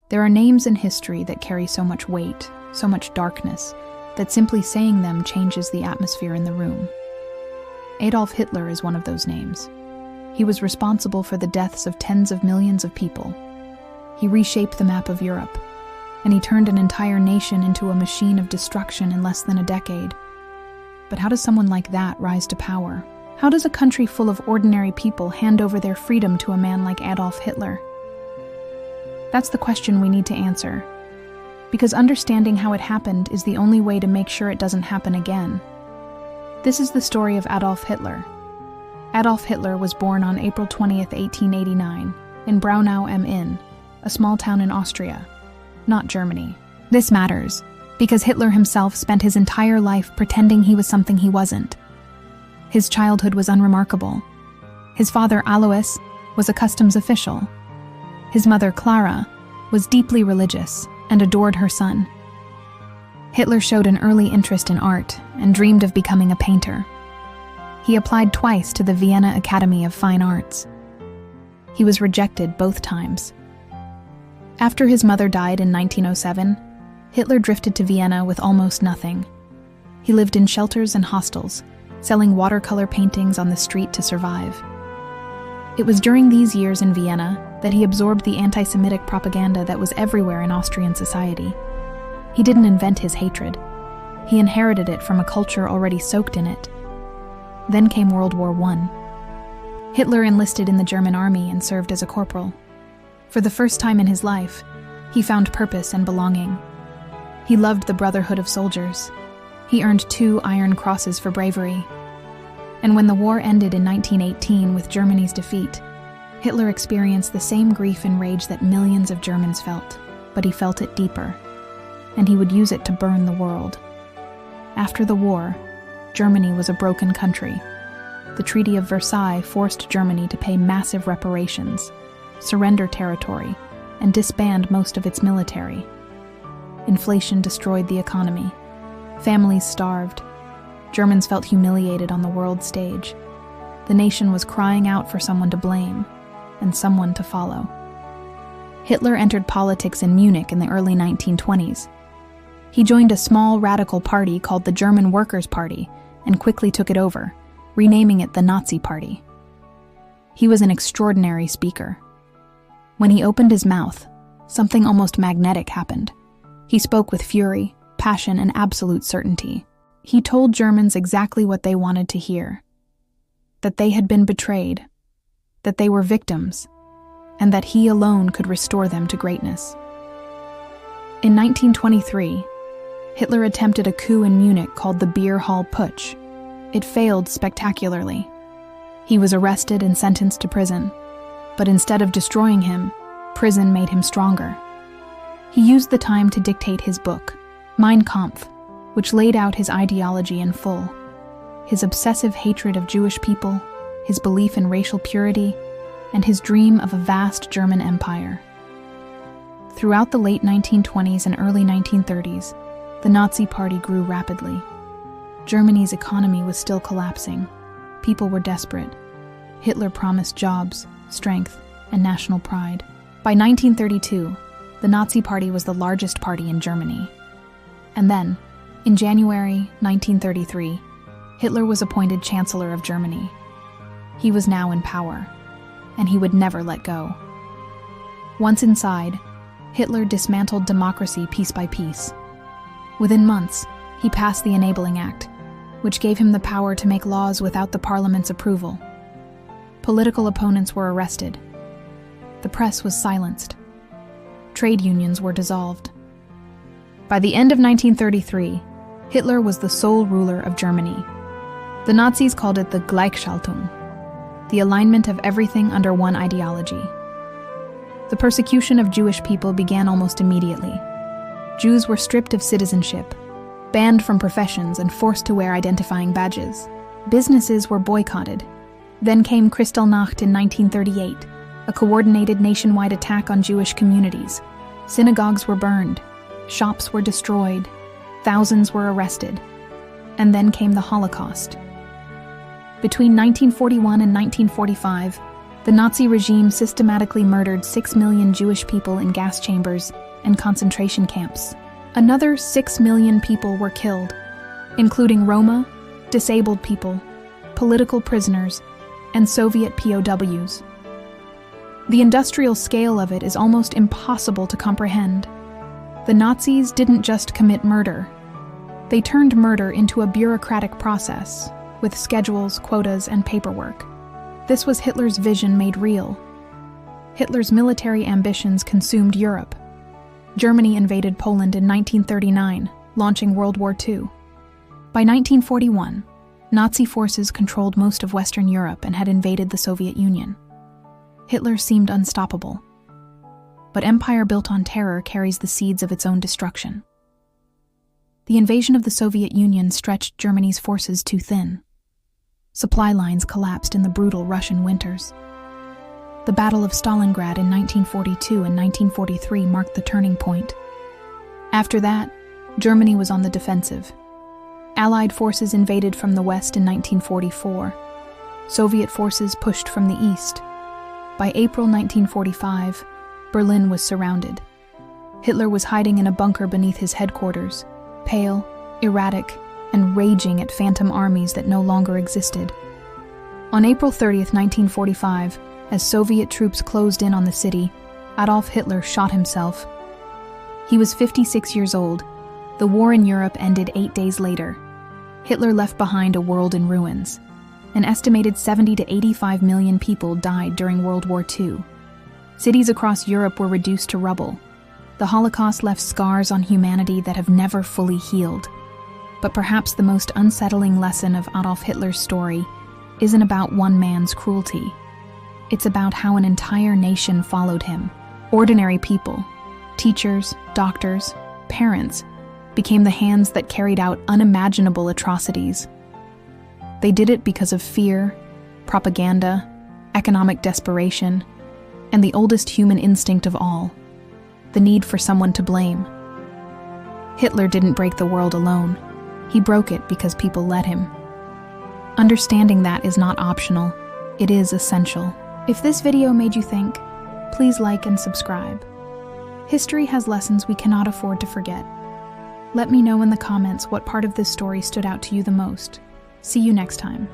There are names in history that carry so much weight, so much darkness, that simply saying them changes the atmosphere in the room. Adolf Hitler is one of those names. He was responsible for the deaths of tens of millions of people. He reshaped the map of Europe, and he turned an entire nation into a machine of destruction in less than a decade. But how does someone like that rise to power? How does a country full of ordinary people hand over their freedom to a man like Adolf Hitler? That's the question we need to answer, because understanding how it happened is the only way to make sure it doesn't happen again. This is the story of Adolf Hitler. Adolf Hitler was born on April 20th, 1889, in Braunau am Inn, a small town in Austria, not Germany. This matters, because Hitler himself spent his entire life pretending he was something he wasn't. His childhood was unremarkable. His father, Alois, was a customs official. His mother, Clara, was deeply religious and adored her son. Hitler showed an early interest in art and dreamed of becoming a painter. He applied twice to the Vienna Academy of Fine Arts. He was rejected both times. After his mother died in 1907, Hitler drifted to Vienna with almost nothing. He lived in shelters and hostels, selling watercolor paintings on the street to survive. It was during these years in Vienna that he absorbed the anti-Semitic propaganda that was everywhere in Austrian society. He didn't invent his hatred. He inherited it from a culture already soaked in it. Then came World War I. Hitler enlisted in the German army and served as a corporal. For the first time in his life, he found purpose and belonging. He loved the brotherhood of soldiers. He earned 2 Iron Crosses for bravery. And when the war ended in 1918 with Germany's defeat, Hitler experienced the same grief and rage that millions of Germans felt, but he felt it deeper, and he would use it to burn the world. After the war, Germany was a broken country. The Treaty of Versailles forced Germany to pay massive reparations, surrender territory, and disband most of its military. Inflation destroyed the economy. Families starved. Germans felt humiliated on the world stage. The nation was crying out for someone to blame, and someone to follow. Hitler entered politics in Munich in the early 1920s. He joined a small radical party called the German Workers' Party and quickly took it over, renaming it the Nazi Party. He was an extraordinary speaker. When he opened his mouth, something almost magnetic happened. He spoke with fury, passion, and absolute certainty. He told Germans exactly what they wanted to hear: that they had been betrayed, that they were victims, and that he alone could restore them to greatness. In 1923, Hitler attempted a coup in Munich called the Beer Hall Putsch. It failed spectacularly. He was arrested and sentenced to prison, but instead of destroying him, prison made him stronger. He used the time to dictate his book, Mein Kampf, which laid out his ideology in full: his obsessive hatred of Jewish people, his belief in racial purity, and his dream of a vast German empire. Throughout the late 1920s and early 1930s, the Nazi Party grew rapidly. Germany's economy was still collapsing. People were desperate. Hitler promised jobs, strength, and national pride. By 1932, the Nazi Party was the largest party in Germany. And then, in January 1933, Hitler was appointed Chancellor of Germany. He was now in power, and he would never let go. Once inside, Hitler dismantled democracy piece by piece. Within months, he passed the Enabling Act, which gave him the power to make laws without the parliament's approval. Political opponents were arrested. The press was silenced. Trade unions were dissolved. By the end of 1933, Hitler was the sole ruler of Germany. The Nazis called it the Gleichschaltung, the alignment of everything under one ideology. The persecution of Jewish people began almost immediately. Jews were stripped of citizenship, banned from professions, and forced to wear identifying badges. Businesses were boycotted. Then came Kristallnacht in 1938, a coordinated nationwide attack on Jewish communities. Synagogues were burned, shops were destroyed, thousands were arrested. And then came the Holocaust. Between 1941 and 1945, The Nazi regime systematically murdered 6 million Jewish people in gas chambers and concentration camps. Another 6 million people were killed, including Roma, disabled people, political prisoners, and Soviet POWs. The industrial scale of it is almost impossible to comprehend. The Nazis didn't just commit murder. They turned murder into a bureaucratic process, with schedules, quotas, and paperwork. This was Hitler's vision made real. Hitler's military ambitions consumed Europe. Germany invaded Poland in 1939, launching World War II. By 1941, Nazi forces controlled most of Western Europe and had invaded the Soviet Union. Hitler seemed unstoppable. But empire built on terror carries the seeds of its own destruction. The invasion of the Soviet Union stretched Germany's forces too thin. Supply lines collapsed in the brutal Russian winters. The Battle of Stalingrad in 1942 and 1943 marked the turning point. After that, Germany was on the defensive. Allied forces invaded from the west in 1944. Soviet forces pushed from the east. By April 1945, Berlin was surrounded. Hitler was hiding in a bunker beneath his headquarters, pale, erratic, and raging at phantom armies that no longer existed. On April 30th, 1945, as Soviet troops closed in on the city, Adolf Hitler shot himself. He was 56 years old. The war in Europe ended 8 days later. Hitler left behind a world in ruins. An estimated 70 to 85 million people died during World War II. Cities across Europe were reduced to rubble. The Holocaust left scars on humanity that have never fully healed. But perhaps the most unsettling lesson of Adolf Hitler's story isn't about one man's cruelty. It's about how an entire nation followed him. Ordinary people, teachers, doctors, parents, became the hands that carried out unimaginable atrocities. They did it because of fear, propaganda, economic desperation, and the oldest human instinct of all, the need for someone to blame. Hitler didn't break the world alone. He broke it because people let him. Understanding that is not optional, it is essential. If this video made you think, please like and subscribe. History has lessons we cannot afford to forget. Let me know in the comments what part of this story stood out to you the most. See you next time.